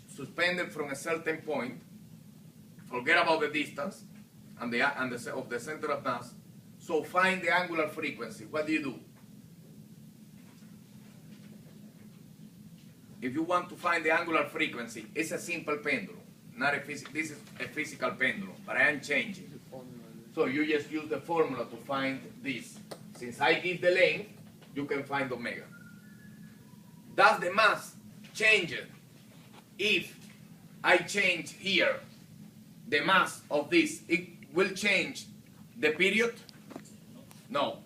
suspended from a certain point, forget about the distance and of the center of mass, so find the angular frequency. What do you do? If you want to find the angular frequency, it's a simple pendulum, not a physical. This is a physical pendulum, but I am changing. So you just use the formula to find this. Since I give the length, you can find omega. Does the mass change if I change here the mass of this? It will change the period? No.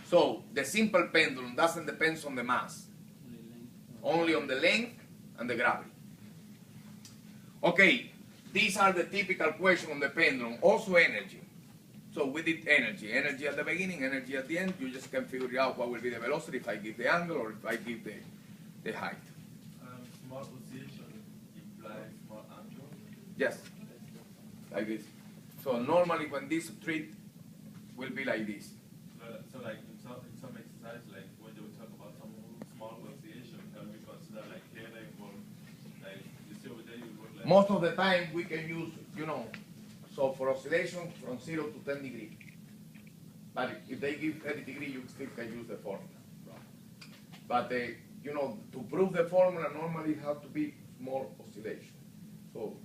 So the simple pendulum doesn't depend on the mass, only on the length and the gravity. Okay, these are the typical questions on the pendulum. Also energy. So we did energy. Energy at the beginning, energy at the end. You just can figure out what will be the velocity if I give the angle or if I give the height. Small oscillation implies small angle? Yes, like this. So normally when this street will be like this. So like in some exercise, like when they will talk about some small oscillation, can we consider like headache or like you see over there you go like... Most of the time we can use, so for oscillation from 0 to 10 degrees. But if they give 30 degrees, you still can use the formula. But to prove the formula, normally it has to be small oscillation. So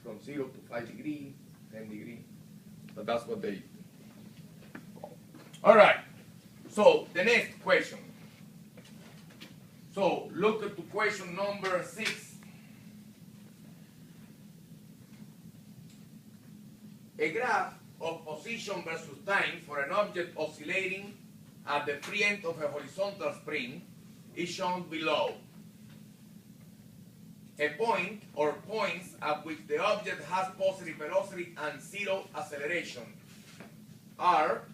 from 0 to 5 degrees, 10 degrees. So that's what they do. All right. So the next question. So look at the question number 6. A graph of position versus time for an object oscillating at the free end of a horizontal spring is shown below. A point or points at which the object has positive velocity and zero acceleration are,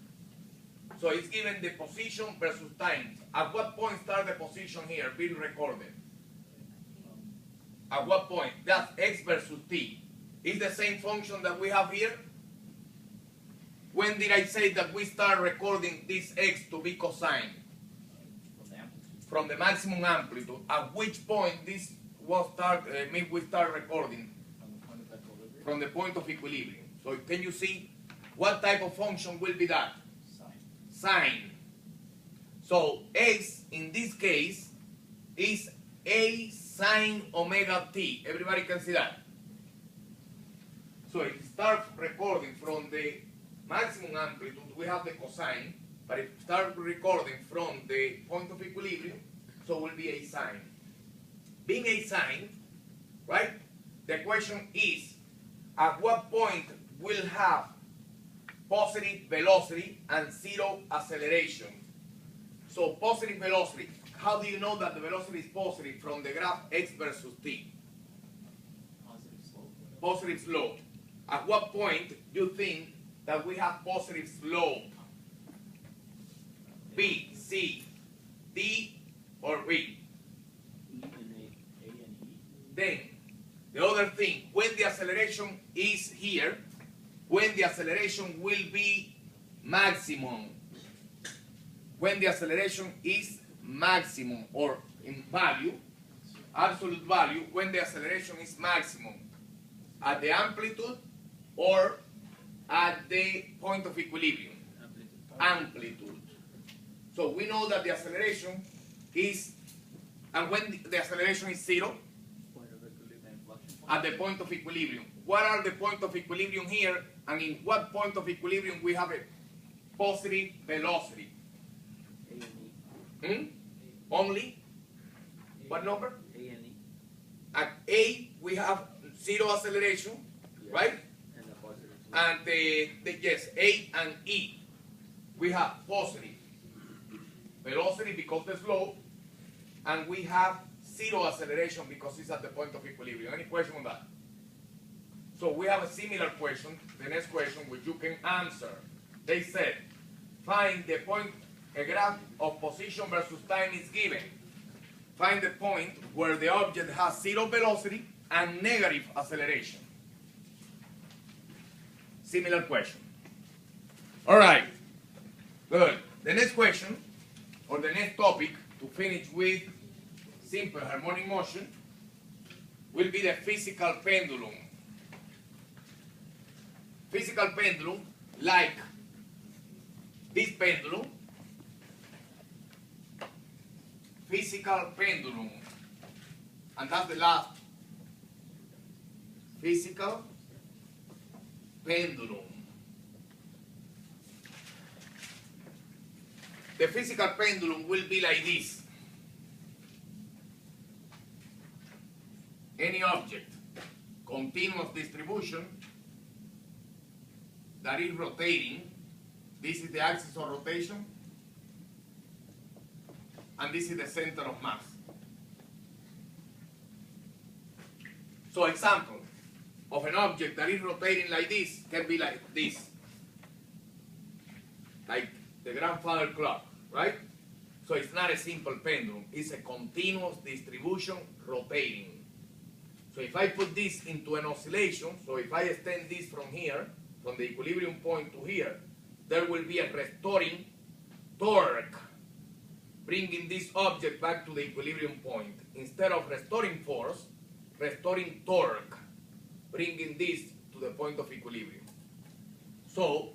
so it's given the position versus time. At what point start the position here being recorded? At what point? That's x versus t. Is the same function that we have here? When did I say that we start recording this x to be cosine? From the maximum amplitude. At which point this was we start recording? From the point of equilibrium. So can you see what type of function will be that? Sine. So x in this case is a sine omega t. Everybody can see that. So if you start recording from the maximum amplitude, we have the cosine, but if you start recording from the point of equilibrium, so it will be a sine. Being a sine, right? The question is, at what point will have positive velocity and zero acceleration? So positive velocity, how do you know that the velocity is positive from the graph x versus t? Positive slope. Positive slope. At what point do you think that we have positive slope? B, C, D, or B? E and A and E. Then, the other thing, when the acceleration is here, when the acceleration will be maximum, when the acceleration is maximum, or in value, absolute value, when the acceleration is maximum, at the amplitude or at the point of equilibrium? Amplitude. So we know that the acceleration is, and when the acceleration is zero? At the point of equilibrium. What are the point of equilibrium here, and in what point of equilibrium we have a positive velocity? A and E. Only? What number? A and E. At A we have zero acceleration, Yes. right? And the positive slope. And yes, A and E, we have positive velocity because the slope, and we have zero acceleration because it's at the point of equilibrium. Any question on that? So we have a similar question, the next question, which you can answer. They said, find the point, a graph of position versus time is given. Find the point where the object has zero velocity and negative acceleration. Similar question. All right, good. The next question, or the next topic, to finish with simple harmonic motion. will be the physical pendulum. Physical pendulum, like this pendulum, physical pendulum, and that's the last. Physical pendulum. The physical pendulum will be like this. Any object, continuous distribution, that is rotating. This is the axis of rotation, and this is the center of mass. So example of an object that is rotating like this can be like this, like the grandfather clock, right? So it's not a simple pendulum, it's a continuous distribution rotating. So if I put this into an oscillation, so if I extend this from here, from the equilibrium point to here, there will be a restoring torque, bringing this object back to the equilibrium point. Instead of restoring force, restoring torque, bringing this to the point of equilibrium. So,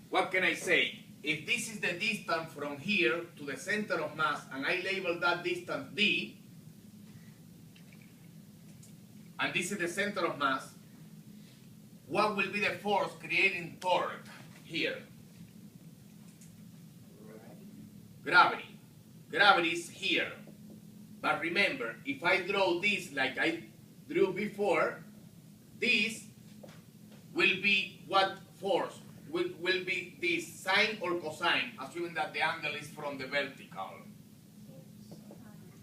what can I say? If this is the distance from here to the center of mass, and I label that distance D, and this is the center of mass, what will be the force creating torque here? Gravity. Gravity is here. But remember, if I draw this like I drew before, this will be what force? Will be this sine or cosine, assuming that the angle is from the vertical.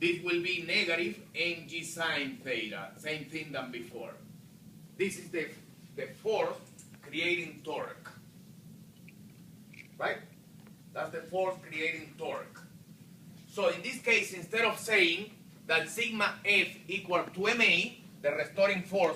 This will be negative mg sine theta, same thing than before. This is the force creating torque. Right? That's the force creating torque. So in this case, instead of saying that sigma F equal to ma, the restoring force